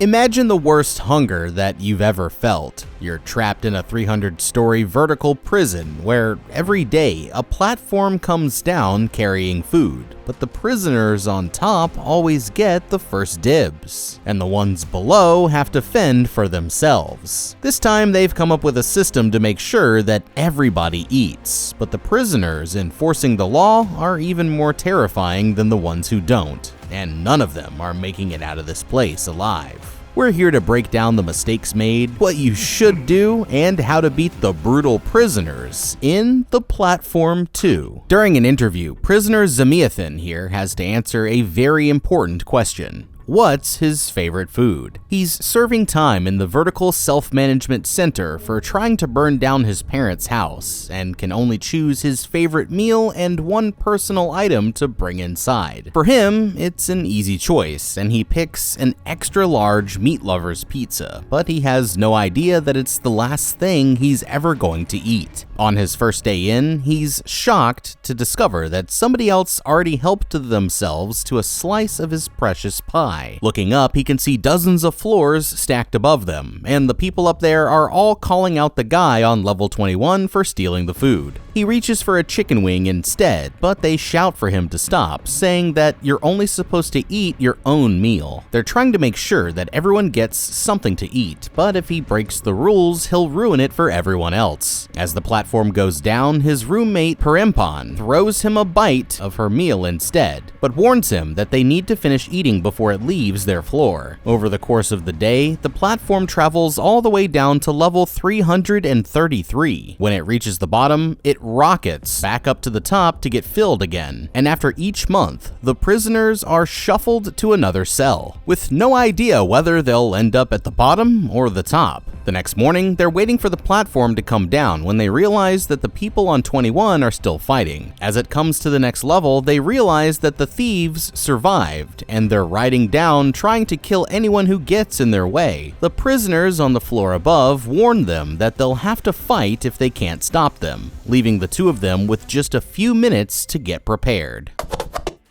Imagine the worst hunger that you've ever felt. You're trapped in a 300-story vertical prison where every day a platform comes down carrying food, but the prisoners on top always get the first dibs, and the ones below have to fend for themselves. This time they've come up with a system to make sure that everybody eats, but the prisoners enforcing the law are even more terrifying than the ones who don't, and none of them are making it out of this place alive. We're here to break down the mistakes made, what you should do, and how to beat the brutal prisoners in The Platform 2. During an interview, prisoner Zamiathan here has to answer a very important question. What's his favorite food? He's serving time in the Vertical Self-Management Center for trying to burn down his parents' house and can only choose his favorite meal and one personal item to bring inside. For him, it's an easy choice, and he picks an extra-large meat lover's pizza, but he has no idea that it's the last thing he's ever going to eat. On his first day in, he's shocked to discover that somebody else already helped themselves to a slice of his precious pie. Looking up, he can see dozens of floors stacked above them, and the people up there are all calling out the guy on level 21 for stealing the food. He reaches for a chicken wing instead, but they shout for him to stop, saying that you're only supposed to eat your own meal. They're trying to make sure that everyone gets something to eat, but if he breaks the rules, he'll ruin it for everyone else. As the platform goes down, his roommate Perempon throws him a bite of her meal instead, but warns him that they need to finish eating before it leaves their floor. Over the course of the day, the platform travels all the way down to level 333. When it reaches the bottom, it rockets back up to the top to get filled again, and after each month, the prisoners are shuffled to another cell, with no idea whether they'll end up at the bottom or the top. The next morning, they're waiting for the platform to come down when they realize that the people on 21 are still fighting. As it comes to the next level, they realize that the thieves survived, and they're riding down trying to kill anyone who gets in their way. The prisoners on the floor above warn them that they'll have to fight if they can't stop them, leaving the two of them with just a few minutes to get prepared.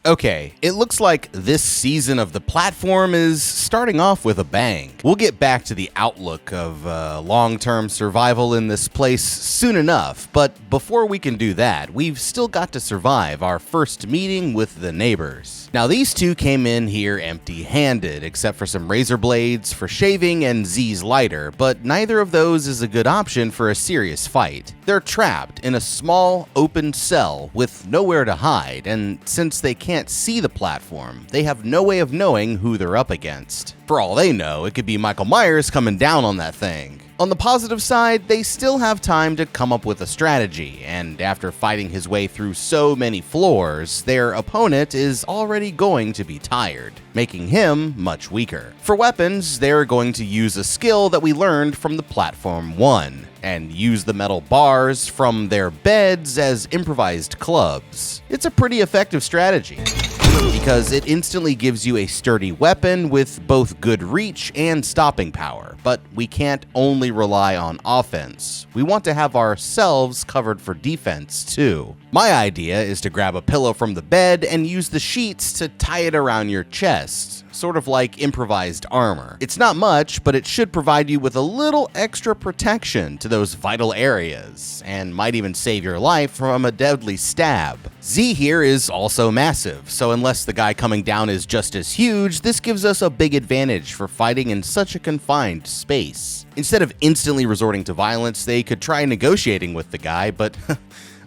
Okay, it looks like this season of The Platform is starting off with a bang. We'll get back to the outlook of long-term survival in this place soon enough, but before we can do that, we've still got to survive our first meeting with the neighbors. Now, these two came in here empty-handed, except for some razor blades for shaving and Z's lighter, but neither of those is a good option for a serious fight. They're trapped in a small, open cell with nowhere to hide, and since they can't see the platform, they have no way of knowing who they're up against. For all they know, it could be Michael Myers coming down on that thing. On the positive side, they still have time to come up with a strategy, and after fighting his way through so many floors, their opponent is already going to be tired, making him much weaker. For weapons, they're going to use a skill that we learned from the Platform 1, and use the metal bars from their beds as improvised clubs. It's a pretty effective strategy, because it instantly gives you a sturdy weapon with both good reach and stopping power. But we can't only rely on offense. We want to have ourselves covered for defense too. My idea is to grab a pillow from the bed and use the sheets to tie it around your chest, sort of like improvised armor. It's not much, but it should provide you with a little extra protection to those vital areas, and might even save your life from a deadly stab. Z here is also massive, so unless the guy coming down is just as huge, this gives us a big advantage for fighting in such a confined space. Instead of instantly resorting to violence, they could try negotiating with the guy, but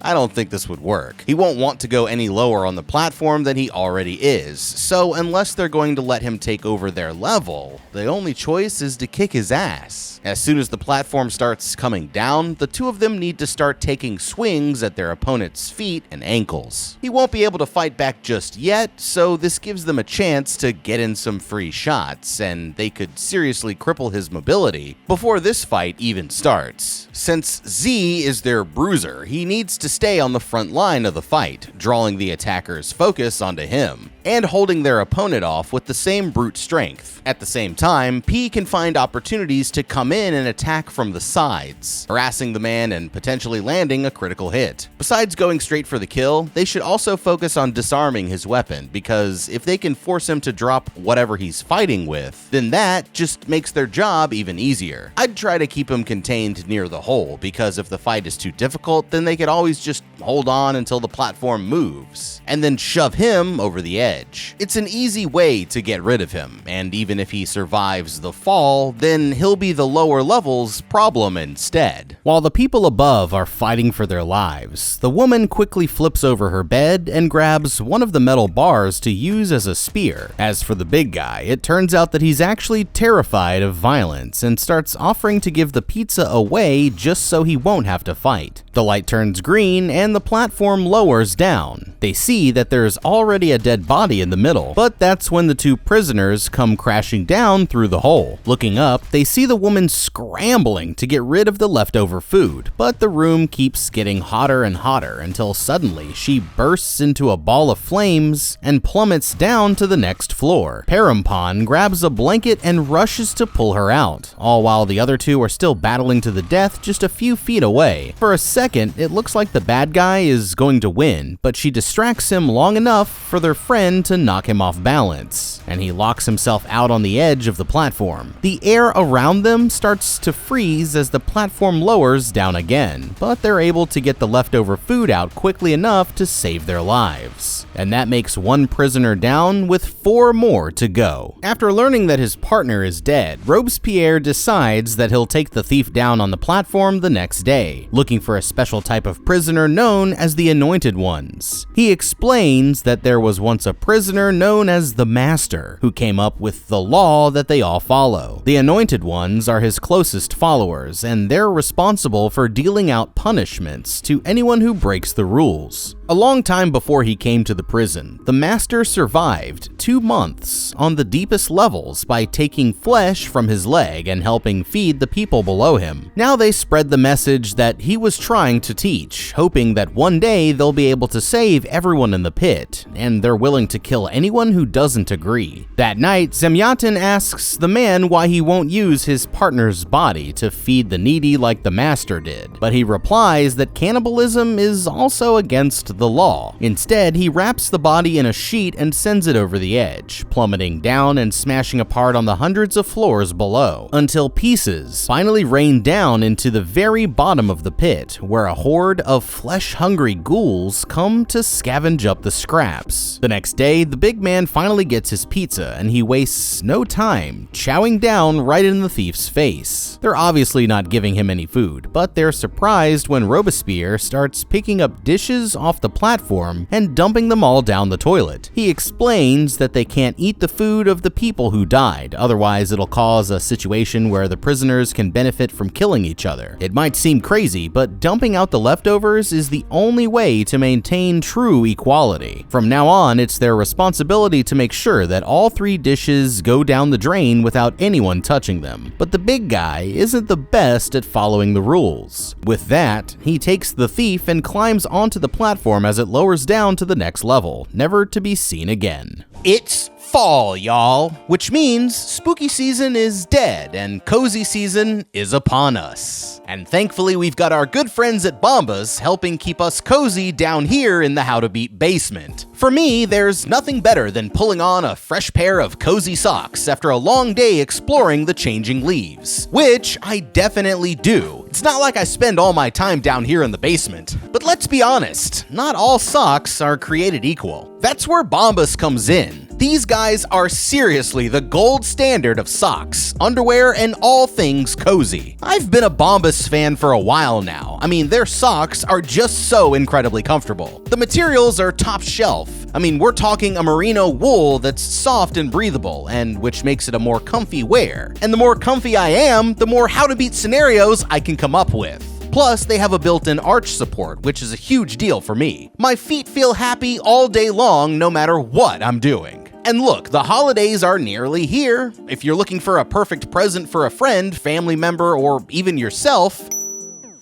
I don't think this would work. He won't want to go any lower on the platform than he already is, so unless they're going to let him take over their level, the only choice is to kick his ass. As soon as the platform starts coming down, the two of them need to start taking swings at their opponent's feet and ankles. He won't be able to fight back just yet, so this gives them a chance to get in some free shots, and they could seriously cripple his mobility before this fight even starts. Since Z is their bruiser, he needs to stay on the front line of the fight, drawing the attacker's focus onto him. and holding their opponent off with the same brute strength. At the same time, P can find opportunities to come in and attack from the sides, harassing the man and potentially landing a critical hit. Besides going straight for the kill, they should also focus on disarming his weapon, because if they can force him to drop whatever he's fighting with, then that just makes their job even easier. I'd try to keep him contained near the hole, because if the fight is too difficult, then they could always just hold on until the platform moves, and then shove him over the edge. It's an easy way to get rid of him, and even if he survives the fall, then he'll be the lower level's problem instead. While the people above are fighting for their lives, the woman quickly flips over her bed and grabs one of the metal bars to use as a spear. As for the big guy, it turns out that he's actually terrified of violence and starts offering to give the pizza away just so he won't have to fight. The light turns green and the platform lowers down. They see that there's already a dead body in the middle, but that's when the two prisoners come crashing down through the hole. Looking up, they see the woman scrambling to get rid of the leftover food, but the room keeps getting hotter and hotter until suddenly she bursts into a ball of flames and plummets down to the next floor. Parampon grabs a blanket and rushes to pull her out, all while the other two are still battling to the death just a few feet away. For a second, it looks like the bad guy is going to win, but she distracts him long enough for their friend to knock him off balance, and he locks himself out on the edge of the platform. The air around them starts to freeze as the platform lowers down again, but they're able to get the leftover food out quickly enough to save their lives. And that makes one prisoner down with 4 more to go. After learning that his partner is dead, Robespierre decides that he'll take the thief down on the platform the next day, looking for a special type of prisoner known as the anointed ones. He explains that there was once a prisoner known as the Master, who came up with the law that they all follow. The anointed ones are his closest followers, and they're responsible for dealing out punishments to anyone who breaks the rules. A long time before he came to the prison, the Master survived 2 months on the deepest levels by taking flesh from his leg and helping feed the people below him. Now they spread the message that he was trying to teach, hoping that one day they'll be able to save everyone in the pit, and they're willing to kill anyone who doesn't agree. That night, Zemyatin asks the man why he won't use his partner's body to feed the needy like the Master did, but he replies that cannibalism is also against the law. Instead, he wraps the body in a sheet and sends it over the edge, plummeting down and smashing apart on the hundreds of floors below, until pieces finally rain down into the very bottom of the pit, where a horde of flesh-hungry ghouls come to scavenge up the scraps. The next day, the big man finally gets his pizza, and he wastes no time chowing down right in the thief's face. They're obviously not giving him any food, but they're surprised when Robespierre starts picking up dishes off the platform and dumping them all down the toilet. He explains that they can't eat the food of the people who died, otherwise it'll cause a situation where the prisoners can benefit from killing each other. It might seem crazy, but dumping out the leftovers is the only way to maintain true equality. From now on, it's their responsibility to make sure that all 3 dishes go down the drain without anyone touching them. But the big guy isn't the best at following the rules. With that, he takes the thief and climbs onto the platform as it lowers down to the next level, never to be seen again. It's fall, y'all, which means spooky season is dead and cozy season is upon us. And thankfully, we've got our good friends at Bombas helping keep us cozy down here in the How to Beat basement. For me, there's nothing better than pulling on a fresh pair of cozy socks after a long day exploring the changing leaves, which I definitely do. It's not like I spend all my time down here in the basement, but let's be honest, not all socks are created equal. That's where Bombas comes in. These guys are seriously the gold standard of socks, underwear, and all things cozy. I've been a Bombas fan for a while now. I mean, their socks are just so incredibly comfortable. The materials are top shelf. I mean, we're talking a merino wool that's soft and breathable, and which makes it a more comfy wear. And the more comfy I am, the more how to beat scenarios I can come up with. Plus, they have a built-in arch support, which is a huge deal for me. My feet feel happy all day long, no matter what I'm doing. And look, the holidays are nearly here. If you're looking for a perfect present for a friend, family member, or even yourself,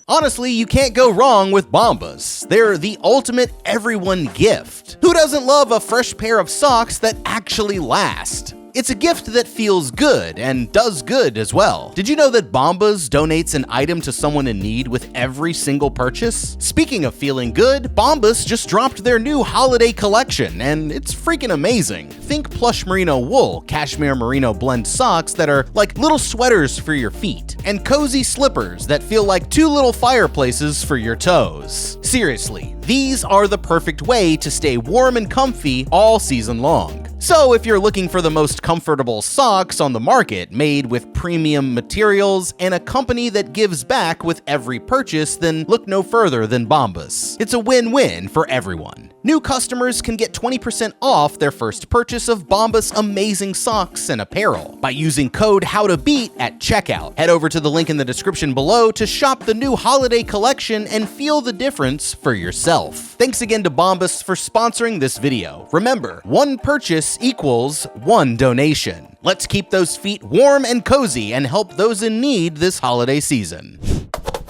Honestly, you can't go wrong with Bombas. They're the ultimate everyone gift. Who doesn't love a fresh pair of socks that actually last? It's a gift that feels good and does good as well. Did you know that Bombas donates an item to someone in need with every single purchase? Speaking of feeling good, Bombas just dropped their new holiday collection, and it's freaking amazing. Think plush merino wool, cashmere merino blend socks that are like little sweaters for your feet, and cozy slippers that feel like two little fireplaces for your toes. Seriously, these are the perfect way to stay warm and comfy all season long. So if you're looking for the most comfortable socks on the market, made with premium materials and a company that gives back with every purchase, then look no further than Bombas. It's a win-win for everyone. New customers can get 20% off their first purchase of Bombas' amazing socks and apparel by using code HOWTOBEAT at checkout. Head over to the link in the description below to shop the new holiday collection and feel the difference for yourself. Thanks again to Bombas for sponsoring this video. Remember, one purchase equals one donation. Let's keep those feet warm and cozy and help those in need this holiday season.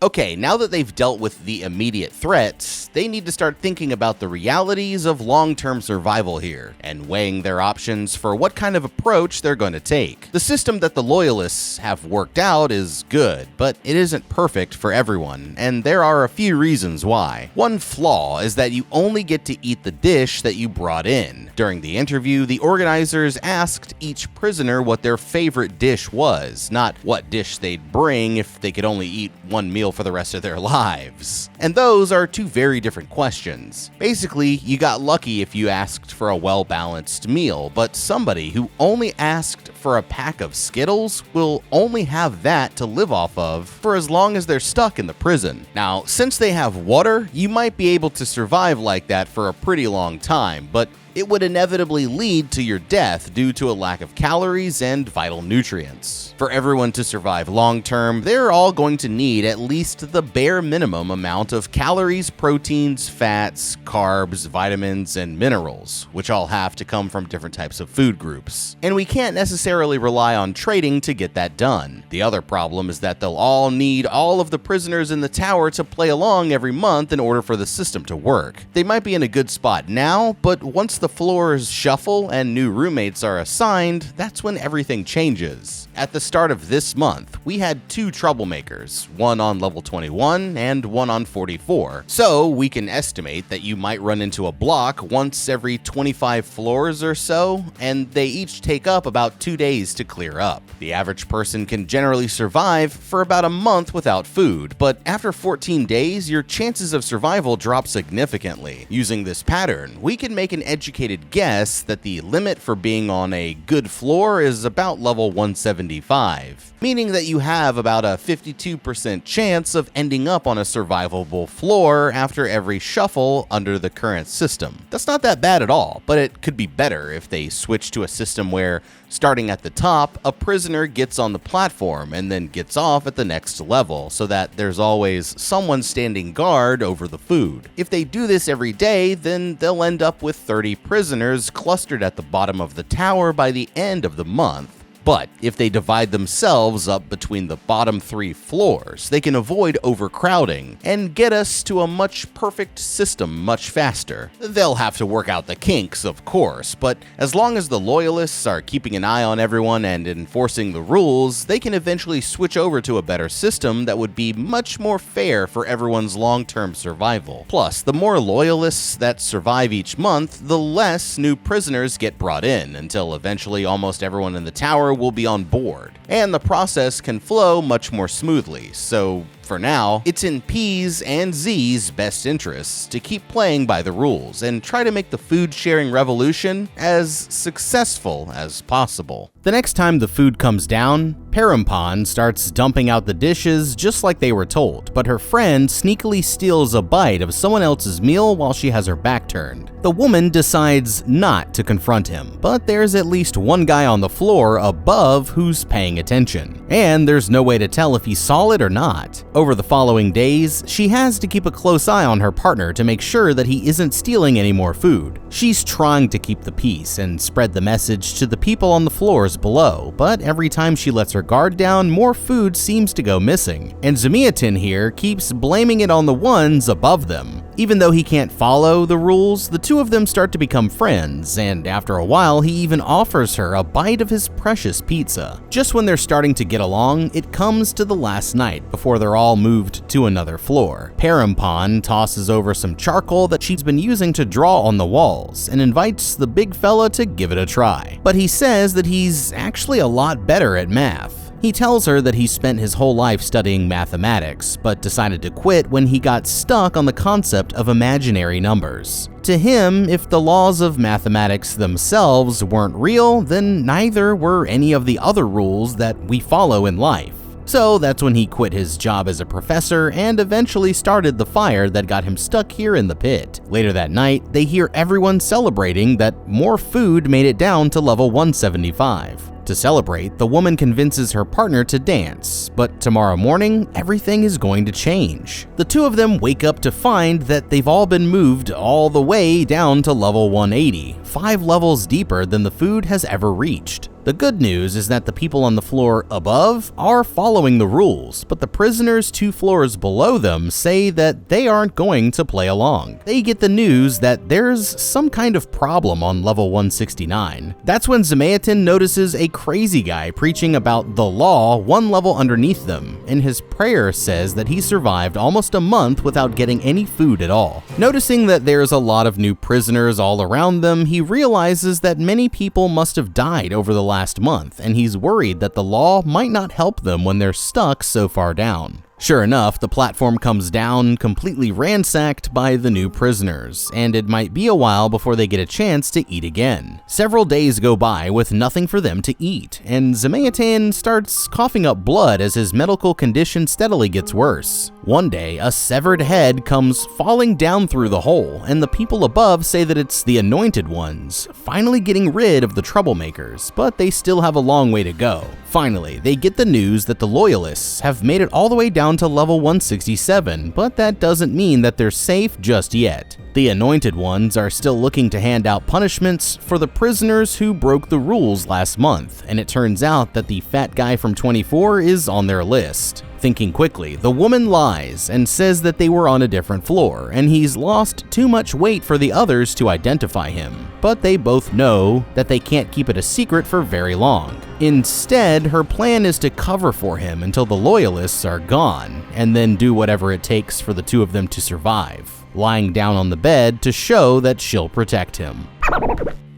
Okay, now that they've dealt with the immediate threats, they need to start thinking about the realities of long-term survival here and weighing their options for what kind of approach they're going to take. The system that the Loyalists have worked out is good, but it isn't perfect for everyone, and there are a few reasons why. One flaw is that you only get to eat the dish that you brought in. During the interview, the organizers asked each prisoner what their favorite dish was, not what dish they'd bring if they could only eat one meal for the rest of their lives. And those are two very different questions. Basically, you got lucky if you asked for a well-balanced meal, but somebody who only asked for a pack of Skittles will only have that to live off of for as long as they're stuck in the prison. Now, since they have water, you might be able to survive like that for a pretty long time, but it would inevitably lead to your death due to a lack of calories and vital nutrients. For everyone to survive long-term, they're all going to need at least the bare minimum amount of calories, proteins, fats, carbs, vitamins, and minerals, which all have to come from different types of food groups. And we can't necessarily rely on trading to get that done. The other problem is that they'll all need all of the prisoners in the tower to play along every month in order for the system to work. They might be in a good spot now, but once the floors shuffle and new roommates are assigned, that's when everything changes. At the start of this month, we had two troublemakers, one on level 21 and one on 44. So we can estimate that you might run into a block once every 25 floors or so, and they each take up about 2 days to clear up. The average person can generally survive for about a month without food, but after 14 days, your chances of survival drop significantly. Using this pattern, we can make an educated guess that the limit for being on a good floor is about level 175, meaning that you have about a 52% chance of ending up on a survivable floor after every shuffle under the current system. That's not that bad at all, but it could be better if they switch to a system where, starting at the top, a prisoner gets on the platform and then gets off at the next level, so that there's always someone standing guard over the food. If they do this every day, then they'll end up with 30 prisoners clustered at the bottom of the tower by the end of the month. But if they divide themselves up between the bottom 3 floors, they can avoid overcrowding and get us to a much perfect system much faster. They'll have to work out the kinks, of course, but as long as the Loyalists are keeping an eye on everyone and enforcing the rules, they can eventually switch over to a better system that would be much more fair for everyone's long-term survival. Plus, the more Loyalists that survive each month, the less new prisoners get brought in, until eventually almost everyone in the tower will be on board, and the process can flow much more smoothly. So for now, it's in P's and Z's best interests to keep playing by the rules and try to make the food sharing revolution as successful as possible. The next time the food comes down, Parampan starts dumping out the dishes just like they were told, but her friend sneakily steals a bite of someone else's meal while she has her back turned. The woman decides not to confront him, but there's at least one guy on the floor above who's paying attention, and there's no way to tell if he saw it or not. Over the following days, she has to keep a close eye on her partner to make sure that he isn't stealing any more food. She's trying to keep the peace and spread the message to the people on the floors below, but every time she lets her guard down, more food seems to go missing. And Zamiatin here keeps blaming it on the ones above them. Even though he can't follow the rules, the two of them start to become friends, and after a while he even offers her a bite of his precious pizza. Just when they're starting to get along, it comes to the last night before they're all moved to another floor. Parampan tosses over some charcoal that she's been using to draw on the walls and invites the big fella to give it a try. But he says that he's actually a lot better at math. He tells her that he spent his whole life studying mathematics, but decided to quit when he got stuck on the concept of imaginary numbers. To him, if the laws of mathematics themselves weren't real, then neither were any of the other rules that we follow in life. So that's when he quit his job as a professor and eventually started the fire that got him stuck here in the pit. Later that night, they hear everyone celebrating that more food made it down to level 175. To celebrate, the woman convinces her partner to dance, but tomorrow morning, everything is going to change. The two of them wake up to find that they've all been moved all the way down to level 180, 5 levels deeper than the food has ever reached. The good news is that the people on the floor above are following the rules, but the prisoners 2 floors below them say that they aren't going to play along. They get the news that there's some kind of problem on level 169. That's when Zamiatin notices a crazy guy preaching about the law 1 level underneath them, and his prayer says that he survived almost a month without getting any food at all. Noticing that there's a lot of new prisoners all around them, he realizes that many people must have died over the last month, and he's worried that the law might not help them when they're stuck so far down. Sure enough, the platform comes down, completely ransacked by the new prisoners, and it might be a while before they get a chance to eat again. Several days go by with nothing for them to eat, and Zamiatin starts coughing up blood as his medical condition steadily gets worse. One day, a severed head comes falling down through the hole, and the people above say that it's the anointed ones, finally getting rid of the troublemakers, but they still have a long way to go. Finally, they get the news that the loyalists have made it all the way down to level 167, but that doesn't mean that they're safe just yet. The anointed ones are still looking to hand out punishments for the prisoners who broke the rules last month, and it turns out that the fat guy from 24 is on their list. Thinking quickly, the woman lies and says that they were on a different floor, and he's lost too much weight for the others to identify him. But they both know that they can't keep it a secret for very long. Instead, her plan is to cover for him until the loyalists are gone, and then do whatever it takes for the two of them to survive, lying down on the bed to show that she'll protect him.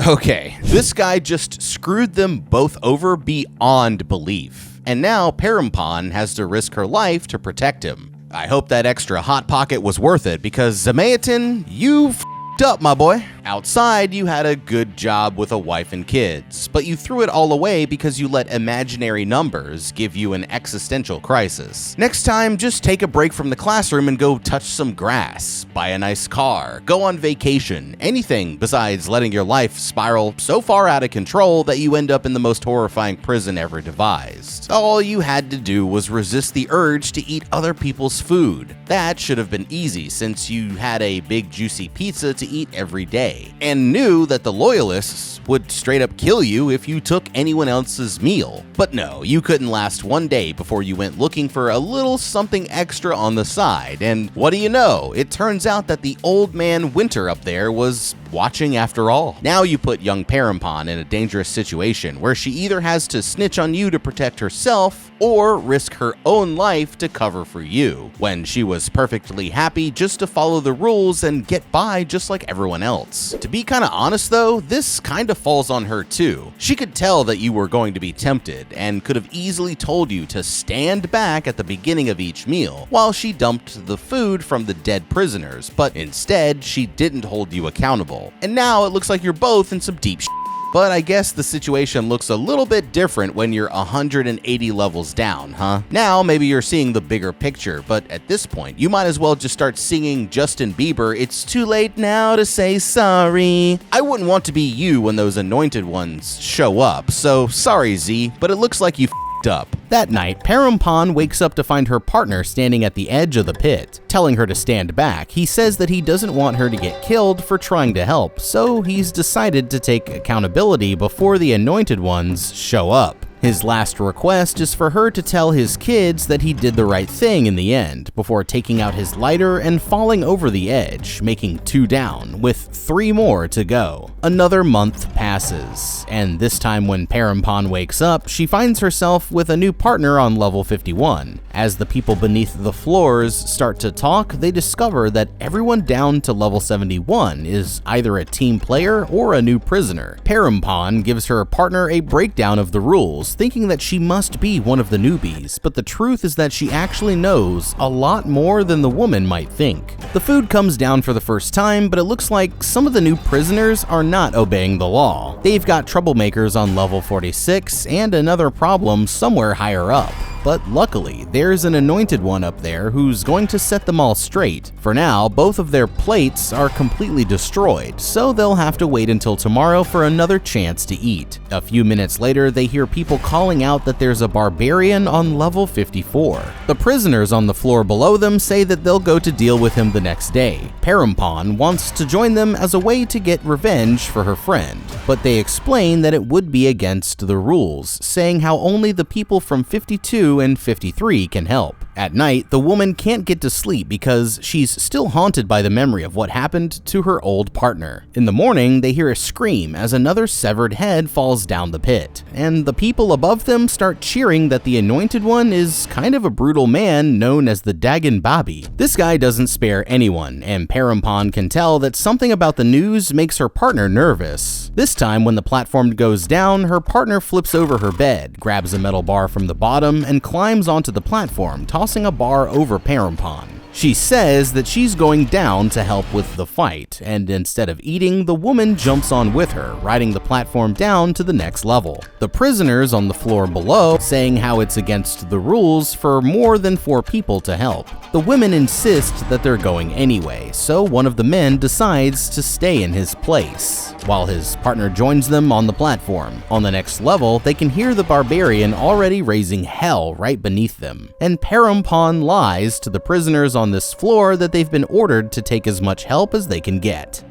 Okay, this guy just screwed them both over beyond belief. And now Parampan has to risk her life to protect him. I hope that extra hot pocket was worth it, because Zamiatin, you f***ed up, my boy. Outside, you had a good job with a wife and kids, but you threw it all away because you let imaginary numbers give you an existential crisis. Next time, just take a break from the classroom and go touch some grass, buy a nice car, go on vacation, anything besides letting your life spiral so far out of control that you end up in the most horrifying prison ever devised. All you had to do was resist the urge to eat other people's food. That should have been easy since you had a big juicy pizza to eat every day, and knew that the loyalists would straight up kill you if you took anyone else's meal. But no, you couldn't last one day before you went looking for a little something extra on the side, and what do you know, it turns out that the old man Winter up there was watching after all. Now you put young Parampan in a dangerous situation where she either has to snitch on you to protect herself or risk her own life to cover for you, when she was perfectly happy just to follow the rules and get by just like everyone else. To be kinda honest though, this kinda falls on her too. She could tell that you were going to be tempted and could have easily told you to stand back at the beginning of each meal while she dumped the food from the dead prisoners, but instead she didn't hold you accountable. And now it looks like you're both in some deep shit. But I guess the situation looks a little bit different when you're 180 levels down, huh? Now maybe you're seeing the bigger picture, but at this point, you might as well just start singing Justin Bieber, "It's too late now to say sorry." I wouldn't want to be you when those anointed ones show up, so sorry Z, but it looks like you fucked up. That night, Parampan wakes up to find her partner standing at the edge of the pit. Telling her to stand back, he says that he doesn't want her to get killed for trying to help, so he's decided to take accountability before the anointed ones show up. His last request is for her to tell his kids that he did the right thing in the end, before taking out his lighter and falling over the edge, making 2 down, with 3 more to go. Another month passes, and this time when Parampan wakes up, she finds herself with a new partner on level 51. As the people beneath the floors start to talk, they discover that everyone down to level 71 is either a team player or a new prisoner. Parampan gives her partner a breakdown of the rules, thinking that she must be one of the newbies, but the truth is that she actually knows a lot more than the woman might think. The food comes down for the first time, but it looks like some of the new prisoners are not obeying the law. They've got troublemakers on level 46 and another problem somewhere higher up. But luckily, there's an anointed one up there who's going to set them all straight. For now, both of their plates are completely destroyed, so they'll have to wait until tomorrow for another chance to eat. A few minutes later, they hear people calling out that there's a barbarian on level 54. The prisoners on the floor below them say that they'll go to deal with him the next day. Parampan wants to join them as a way to get revenge for her friend, but they explain that it would be against the rules, saying how only the people from 52 and 53 can help. At night, the woman can't get to sleep because she's still haunted by the memory of what happened to her old partner. In the morning, they hear a scream as another severed head falls down the pit, and the people above them start cheering that the anointed one is kind of a brutal man known as the Dagon Babi. This guy doesn't spare anyone, and Parampan can tell that something about the news makes her partner nervous. This time, when the platform goes down, her partner flips over her bed, grabs a metal bar from the bottom, and climbs onto the platform, tossing a bar over Parampan. She says that she's going down to help with the fight, and instead of eating, the woman jumps on with her, riding the platform down to the next level. The prisoners on the floor below saying how it's against the rules for more than 4 people to help. The women insist that they're going anyway, so one of the men decides to stay in his place, while his partner joins them on the platform. On the next level, they can hear the barbarian already raising hell right beneath them, and Parampan lies to the prisoners on this floor that they've been ordered to take as much help as they can get.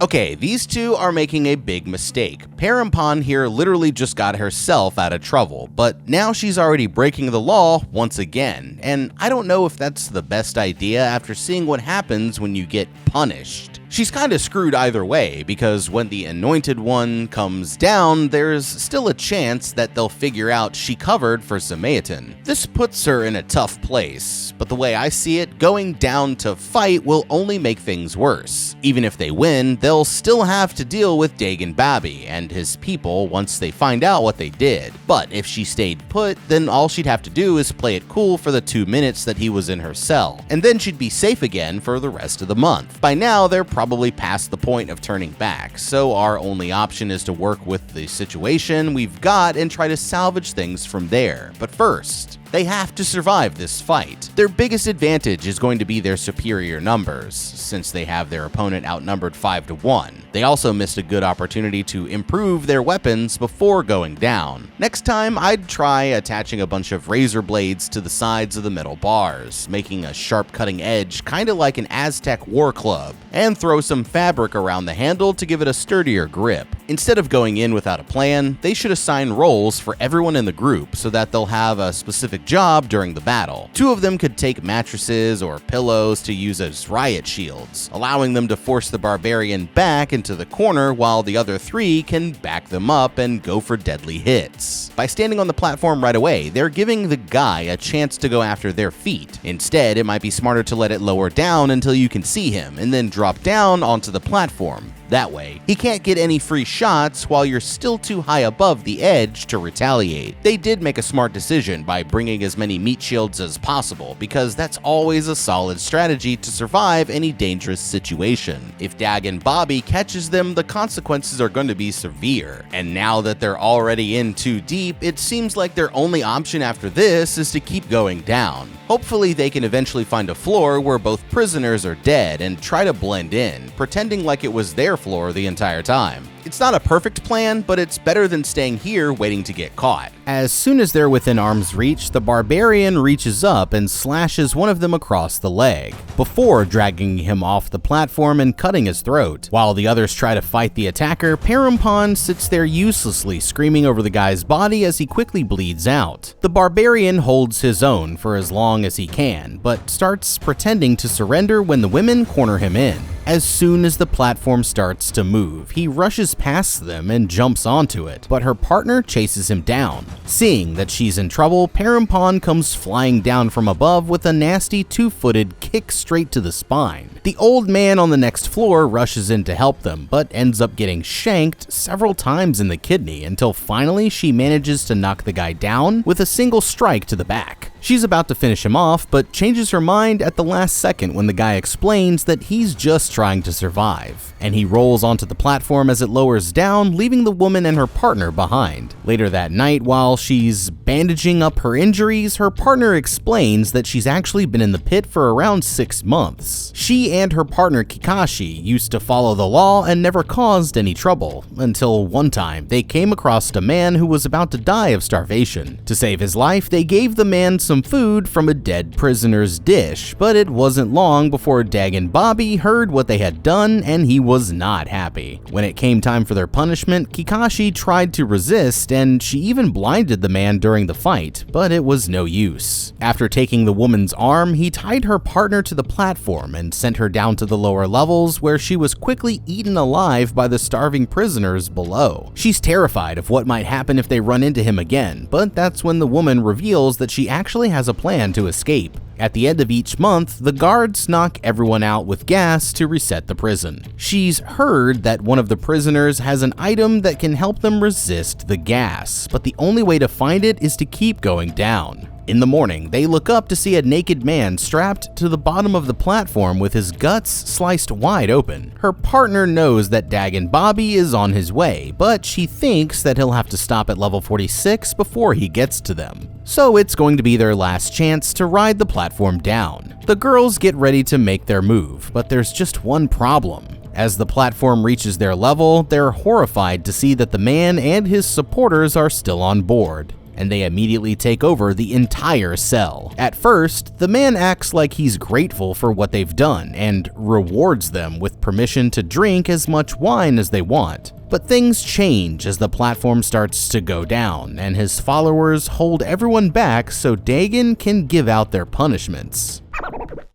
Okay, these two are making a big mistake. Parampan here literally just got herself out of trouble, but now she's already breaking the law once again, and I don't know if that's the best idea after seeing what happens when you get punished. She's kinda screwed either way, because when the anointed one comes down, there's still a chance that they'll figure out she covered for Samaitan. This puts her in a tough place, but the way I see it, going down to fight will only make things worse. Even if they win, they'll still have to deal with Dagon Babi and his people once they find out what they did. But if she stayed put, then all she'd have to do is play it cool for the 2 minutes that he was in her cell, and then she'd be safe again for the rest of the month. By now, they're probably past the point of turning back, so our only option is to work with the situation we've got and try to salvage things from there. But first, they have to survive this fight. Their biggest advantage is going to be their superior numbers, since they have their opponent outnumbered 5 to 1. They also missed a good opportunity to improve their weapons before going down. Next time, I'd try attaching a bunch of razor blades to the sides of the metal bars, making a sharp cutting edge kinda like an Aztec war club, and throw some fabric around the handle to give it a sturdier grip. Instead of going in without a plan, they should assign roles for everyone in the group so that they'll have a specific job during the battle. 2 of them could take mattresses or pillows to use as riot shields, allowing them to force the barbarian back into the corner while the other 3 can back them up and go for deadly hits. By standing on the platform right away, they're giving the guy a chance to go after their feet. Instead, it might be smarter to let it lower down until you can see him and then drop down onto the platform. That way, he can't get any free shots while you're still too high above the edge to retaliate. They did make a smart decision by bringing as many meat shields as possible, because that's always a solid strategy to survive any dangerous situation. If Dagon Babi catches them, the consequences are going to be severe. And now that they're already in too deep, it seems like their only option after this is to keep going down. Hopefully they can eventually find a floor where both prisoners are dead and try to blend in, pretending like it was their floor the entire time. It's not a perfect plan, but it's better than staying here waiting to get caught. As soon as they're within arm's reach, the barbarian reaches up and slashes one of them across the leg, before dragging him off the platform and cutting his throat. While the others try to fight the attacker, Parampon sits there uselessly screaming over the guy's body as he quickly bleeds out. The barbarian holds his own for as long as he can, but starts pretending to surrender when the women corner him in. As soon as the platform starts to move, he rushes past them and jumps onto it, but her partner chases him down. Seeing that she's in trouble, Parampon comes flying down from above with a nasty two-footed kick straight to the spine. The old man on the next floor rushes in to help them, but ends up getting shanked several times in the kidney until finally she manages to knock the guy down with a single strike to the back. She's about to finish him off, but changes her mind at the last second when the guy explains that he's just trying to survive, and he rolls onto the platform as it lowers down, leaving the woman and her partner behind. Later that night, while she's bandaging up her injuries, her partner explains that she's actually been in the pit for around 6 months. She and her partner Kakashi used to follow the law and never caused any trouble, until one time they came across a man who was about to die of starvation. To save his life, they gave the man some food from a dead prisoner's dish, but it wasn't long before Dagon Bobby heard what they had done and he was not happy. When it came time for their punishment, Kakashi tried to resist and she even blinded the man during the fight, but it was no use. After taking the woman's arm, he tied her partner to the platform and sent her down to the lower levels where she was quickly eaten alive by the starving prisoners below. She's terrified of what might happen if they run into him again, but that's when the woman reveals that she actually has a plan to escape. At the end of each month, the guards knock everyone out with gas to reset the prison. She's heard that one of the prisoners has an item that can help them resist the gas, but the only way to find it is to keep going down. In the morning, they look up to see a naked man strapped to the bottom of the platform with his guts sliced wide open. Her partner knows that Dagon Bobby is on his way, but she thinks that he'll have to stop at level 46 before he gets to them. So it's going to be their last chance to ride the platform down. The girls get ready to make their move, but there's just one problem. As the platform reaches their level, they're horrified to see that the man and his supporters are still on board, and they immediately take over the entire cell. At first, the man acts like he's grateful for what they've done and rewards them with permission to drink as much wine as they want. But things change as the platform starts to go down, and his followers hold everyone back so Dagon can give out their punishments.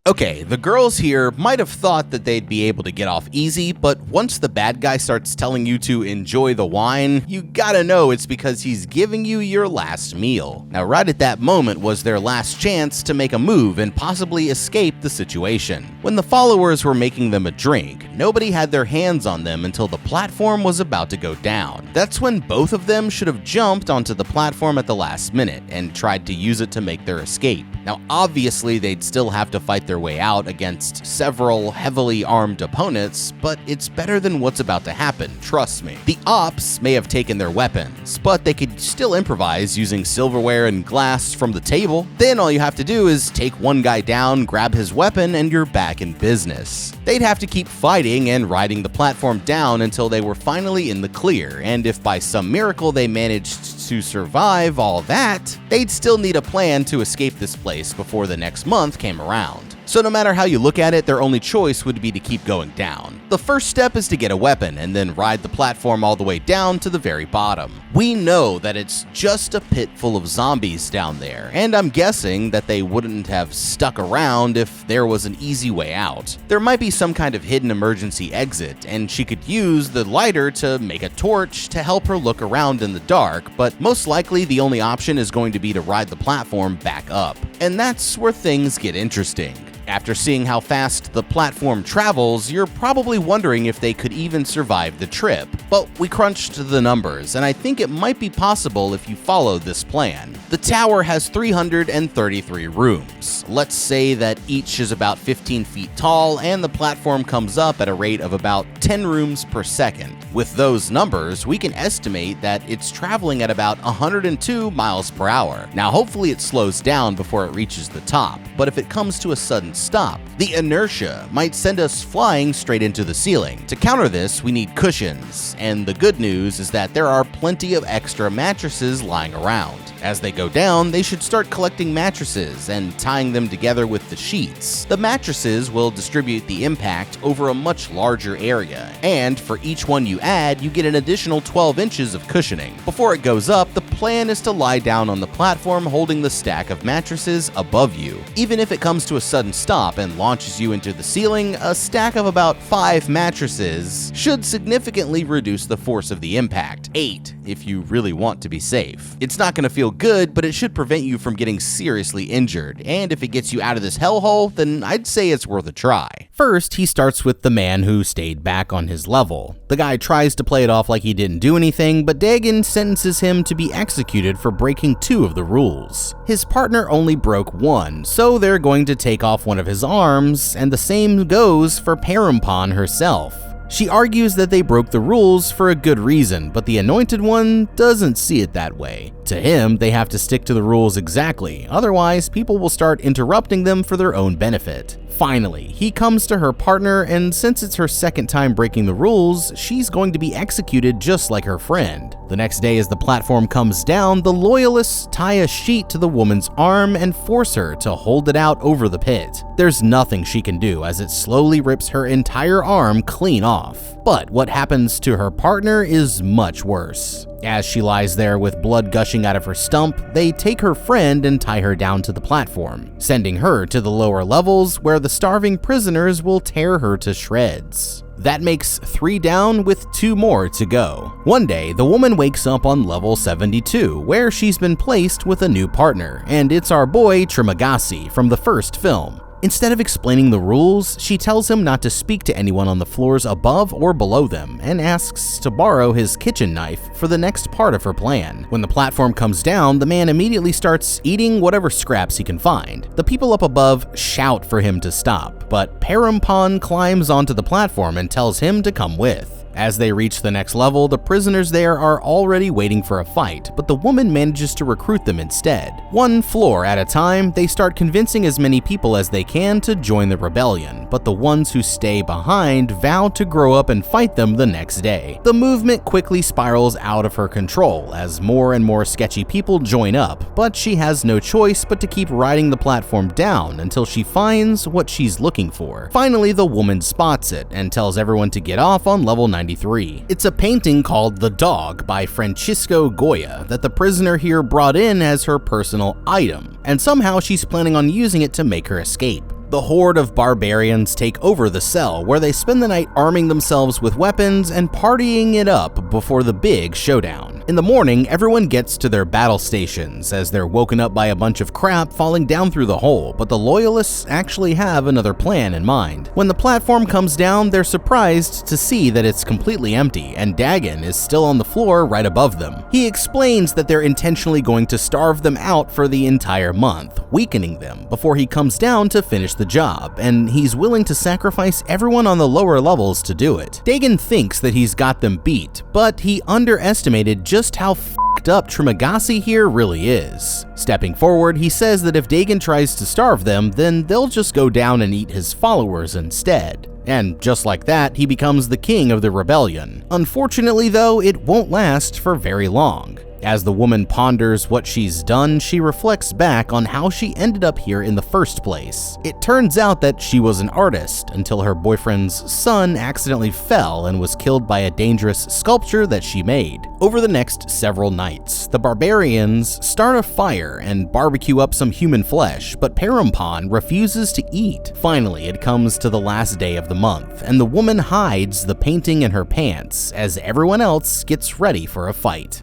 Okay, the girls here might have thought that they'd be able to get off easy, but once the bad guy starts telling you to enjoy the wine, you gotta know it's because he's giving you your last meal. Now, right at that moment was their last chance to make a move and possibly escape the situation. When the followers were making them a drink, nobody had their hands on them until the platform was about to go down. That's when both of them should have jumped onto the platform at the last minute and tried to use it to make their escape. Now, obviously, they'd still have to fight their way out against several heavily armed opponents, but it's better than what's about to happen, trust me. The ops may have taken their weapons, but they could still improvise using silverware and glass from the table. Then all you have to do is take one guy down, grab his weapon, and you're back in business. They'd have to keep fighting and riding the platform down until they were finally in the clear, and if by some miracle they managed to survive all that, they'd still need a plan to escape this place before the next month came around. So no matter how you look at it, their only choice would be to keep going down. The first step is to get a weapon and then ride the platform all the way down to the very bottom. We know that it's just a pit full of zombies down there, and I'm guessing that they wouldn't have stuck around if there was an easy way out. There might be some kind of hidden emergency exit, and she could use the lighter to make a torch to help her look around in the dark, but most likely the only option is going to be to ride the platform back up. And that's where things get interesting. After seeing how fast the platform travels, you're probably wondering if they could even survive the trip. But we crunched the numbers, and I think it might be possible if you follow this plan. The tower has 333 rooms. Let's say that each is about 15 feet tall, and the platform comes up at a rate of about 10 rooms per second. With those numbers, we can estimate that it's traveling at about 102 miles per hour. Now, hopefully it slows down before it reaches the top, but if it comes to a sudden stop, The inertia might send us flying straight into the ceiling. To counter this, we need cushions, and the good news is that there are plenty of extra mattresses lying around. As they go down, they should start collecting mattresses and tying them together with the sheets. The mattresses will distribute the impact over a much larger area, and for each one you add, you get an additional 12 inches of cushioning. Before it goes up, the plan is to lie down on the platform holding the stack of mattresses above you. Even if it comes to a sudden stop and launches you into the ceiling, a stack of about 5 mattresses should significantly reduce the force of the impact. 8 if you really want to be safe. It's not going to feel good, but it should prevent you from getting seriously injured, and if it gets you out of this hellhole, then I'd say it's worth a try. First, he starts with the man who stayed back on his level. The guy tries to play it off like he didn't do anything, but Dagon sentences him to be executed for breaking 2 of the rules. His partner only broke 1, so they're going to take off one of his arms, and the same goes for Parampan herself. She argues that they broke the rules for a good reason, but the Anointed One doesn't see it that way. To him, they have to stick to the rules exactly, otherwise people will start interrupting them for their own benefit. Finally, he comes to her partner, and since it's her second time breaking the rules, she's going to be executed just like her friend. The next day, as the platform comes down, the loyalists tie a sheet to the woman's arm and force her to hold it out over the pit. There's nothing she can do as it slowly rips her entire arm clean off. But what happens to her partner is much worse. As she lies there with blood gushing out of her stump, they take her friend and tie her down to the platform, sending her to the lower levels where the starving prisoners will tear her to shreds. That makes 3 down with 2 more to go. One day, the woman wakes up on level 72, where she's been placed with a new partner, and it's our boy Trimagasi from the first film. Instead of explaining the rules, she tells him not to speak to anyone on the floors above or below them, and asks to borrow his kitchen knife for the next part of her plan. When the platform comes down, the man immediately starts eating whatever scraps he can find. The people up above shout for him to stop, but Parampan climbs onto the platform and tells him to come with. As they reach the next level, the prisoners there are already waiting for a fight, but the woman manages to recruit them instead. One floor at a time, they start convincing as many people as they can to join the rebellion, but the ones who stay behind vow to grow up and fight them the next day. The movement quickly spirals out of her control as more and more sketchy people join up, but she has no choice but to keep riding the platform down until she finds what she's looking for. Finally, the woman spots it and tells everyone to get off on level 93. It's a painting called The Dog by Francisco Goya that the prisoner here brought in as her personal item, and somehow she's planning on using it to make her escape. The horde of barbarians take over the cell, where they spend the night arming themselves with weapons and partying it up before the big showdown. In the morning, everyone gets to their battle stations as they're woken up by a bunch of crap falling down through the hole, but the loyalists actually have another plan in mind. When the platform comes down, they're surprised to see that it's completely empty, and Dagon is still on the floor right above them. He explains that they're intentionally going to starve them out for the entire month, weakening them before he comes down to finish the job, and he's willing to sacrifice everyone on the lower levels to do it. Dagon thinks that he's got them beat, but he underestimated just how f***ed up Trimagasi here really is. Stepping forward, he says that if Dagon tries to starve them, then they'll just go down and eat his followers instead. And just like that, he becomes the king of the rebellion. Unfortunately though, it won't last for very long. As the woman ponders what she's done, she reflects back on how she ended up here in the first place. It turns out that she was an artist until her boyfriend's son accidentally fell and was killed by a dangerous sculpture that she made. Over the next several nights, the barbarians start a fire and barbecue up some human flesh, but Parampan refuses to eat. Finally, it comes to the last day of the month, and the woman hides the painting in her pants as everyone else gets ready for a fight.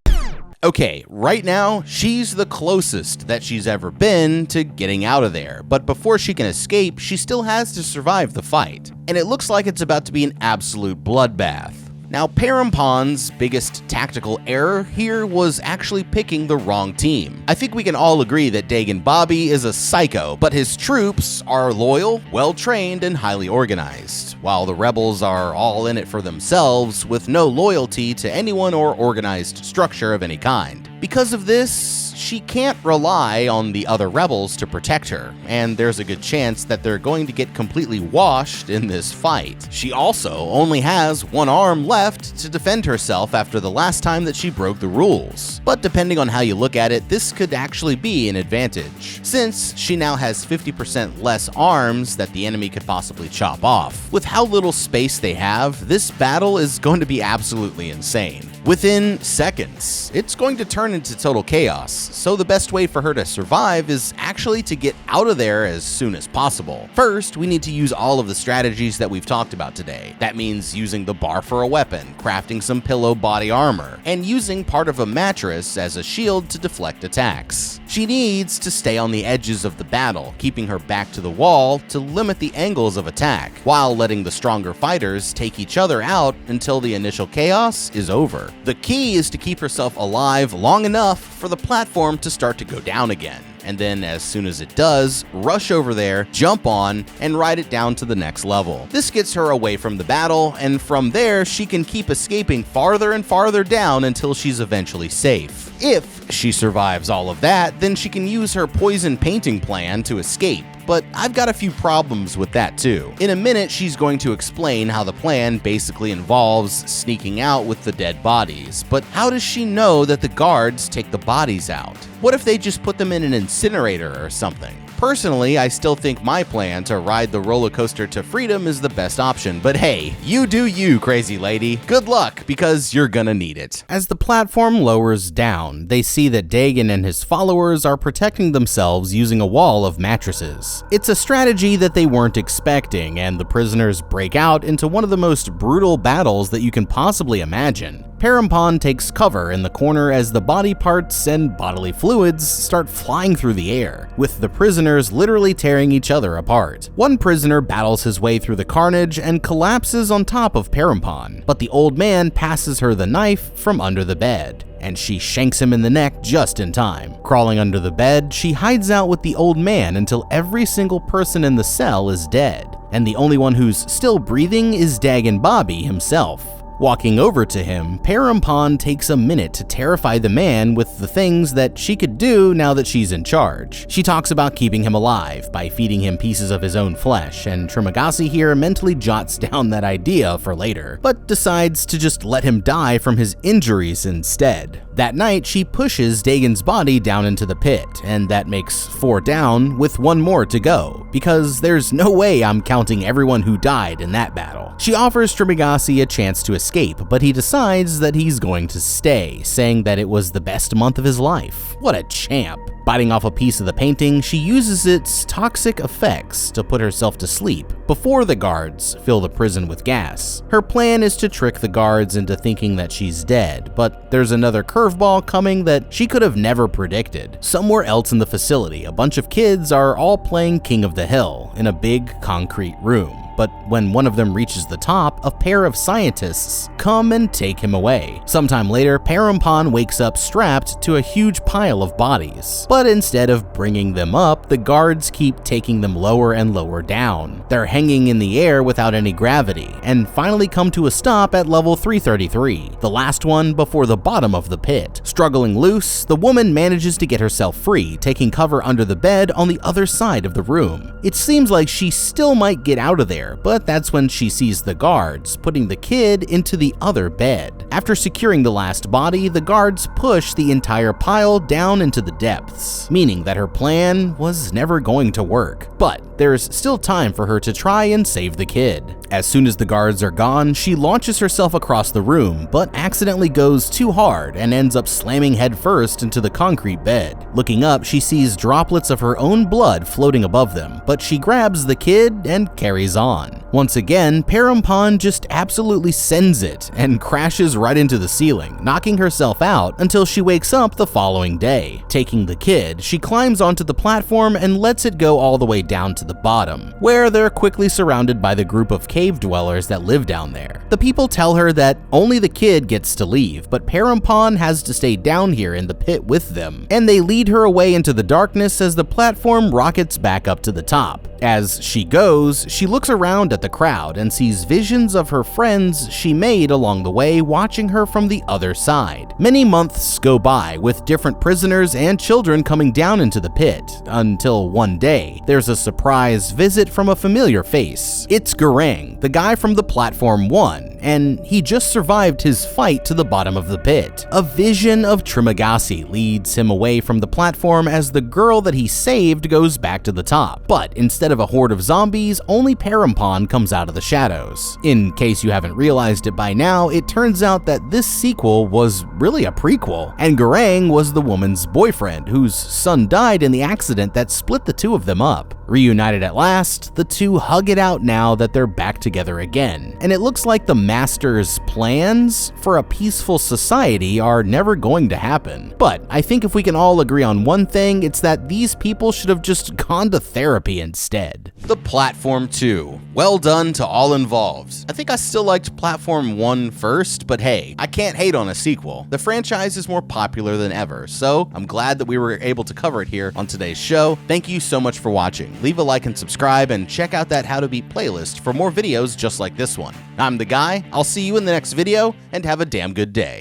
Okay, right now, she's the closest that she's ever been to getting out of there, but before she can escape, she still has to survive the fight. And it looks like it's about to be an absolute bloodbath. Now, Parampan's biggest tactical error here was actually picking the wrong team. I think we can all agree that Dagon Bobby is a psycho, but his troops are loyal, well-trained, and highly organized, while the rebels are all in it for themselves with no loyalty to anyone or organized structure of any kind. Because of this, she can't rely on the other rebels to protect her, and there's a good chance that they're going to get completely washed in this fight. She also only has one arm left to defend herself after the last time that she broke the rules. But depending on how you look at it, this could actually be an advantage, since she now has 50% less arms that the enemy could possibly chop off. With how little space they have, this battle is going to be absolutely insane. Within seconds, it's going to turn into total chaos, so the best way for her to survive is actually to get out of there as soon as possible. First, we need to use all of the strategies that we've talked about today. That means using the bar for a weapon, crafting some pillow body armor, and using part of a mattress as a shield to deflect attacks. She needs to stay on the edges of the battle, keeping her back to the wall to limit the angles of attack, while letting the stronger fighters take each other out until the initial chaos is over. The key is to keep herself alive long enough for the platform to start to go down again, and then as soon as it does, rush over there, jump on, and ride it down to the next level. This gets her away from the battle, and from there she can keep escaping farther and farther down until she's eventually safe. If she survives all of that, then she can use her poison painting plan to escape. But I've got a few problems with that too. In a minute, she's going to explain how the plan basically involves sneaking out with the dead bodies, but how does she know that the guards take the bodies out? What if they just put them in an incinerator or something? Personally, I still think my plan to ride the roller coaster to freedom is the best option, but hey, you do you, crazy lady. Good luck, because you're gonna need it. As the platform lowers down, they see that Dagon and his followers are protecting themselves using a wall of mattresses. It's a strategy that they weren't expecting, and the prisoners break out into one of the most brutal battles that you can possibly imagine. Parampon takes cover in the corner as the body parts and bodily fluids start flying through the air, with the prisoners literally tearing each other apart. One prisoner battles his way through the carnage and collapses on top of Parampon, but the old man passes her the knife from under the bed, and she shanks him in the neck just in time. Crawling under the bed, she hides out with the old man until every single person in the cell is dead, and the only one who's still breathing is Dagon Bobby himself. Walking over to him, Parampon takes a minute to terrify the man with the things that she could do now that she's in charge. She talks about keeping him alive by feeding him pieces of his own flesh, and Trimagasi here mentally jots down that idea for later, but decides to just let him die from his injuries instead. That night, she pushes Dagon's body down into the pit, and that makes 4 down with 1 more to go, because there's no way I'm counting everyone who died in that battle. She offers Trimagasi a chance to escape, but he decides that he's going to stay, saying that it was the best month of his life. What a champ. Biting off a piece of the painting, she uses its toxic effects to put herself to sleep before the guards fill the prison with gas. Her plan is to trick the guards into thinking that she's dead, but there's another curveball coming that she could have never predicted. Somewhere else in the facility, a bunch of kids are all playing King of the Hill in a big concrete room. But when one of them reaches the top, a pair of scientists come and take him away. Sometime later, Parampon wakes up strapped to a huge pile of bodies. But instead of bringing them up, the guards keep taking them lower and lower down. They're hanging in the air without any gravity, and finally come to a stop at level 333, the last one before the bottom of the pit. Struggling loose, the woman manages to get herself free, taking cover under the bed on the other side of the room. It seems like she still might get out of there, but that's when she sees the guards putting the kid into the other bed. After securing the last body, the guards push the entire pile down into the depths, meaning that her plan was never going to work. But there's still time for her to try and save the kid. As soon as the guards are gone, she launches herself across the room, but accidentally goes too hard and ends up slamming headfirst into the concrete bed. Looking up, she sees droplets of her own blood floating above them, but she grabs the kid and carries on. Once again, Parampon just absolutely sends it and crashes right into the ceiling, knocking herself out until she wakes up the following day. Taking the kid, she climbs onto the platform and lets it go all the way down to the bottom, where they're quickly surrounded by the group of cave dwellers that live down there. The people tell her that only the kid gets to leave, but Parampon has to stay down here in the pit with them, and they lead her away into the darkness as the platform rockets back up to the top. As she goes, she looks around at the crowd and sees visions of her friends she made along the way watching her from the other side. Many months go by with different prisoners and children coming down into the pit, until one day, there's a surprise visit from a familiar face. It's Garang, the guy from the Platform 1, and he just survived his fight to the bottom of the pit. A vision of Trimagasi leads him away from the platform as the girl that he saved goes back to the top. But instead of a horde of zombies, only Parampon comes out of the shadows. In case you haven't realized it by now, it turns out that this sequel was really a prequel, and Garang was the woman's boyfriend, whose son died in the accident that split the two of them up. Reunited at last, the two hug it out now that they're back together again, and it looks like the Master's plans for a peaceful society are never going to happen. But I think if we can all agree on one thing, it's that these people should have just gone to therapy instead. The Platform 2. Well done to all involved. I think I still liked Platform 1 first, but hey, I can't hate on a sequel. The franchise is more popular than ever, so I'm glad that we were able to cover it here on today's show. Thank you so much for watching. Leave a like and subscribe, and check out that How to Beat playlist for more videos just like this one. I'm the Guy. I'll see you in the next video, and have a damn good day.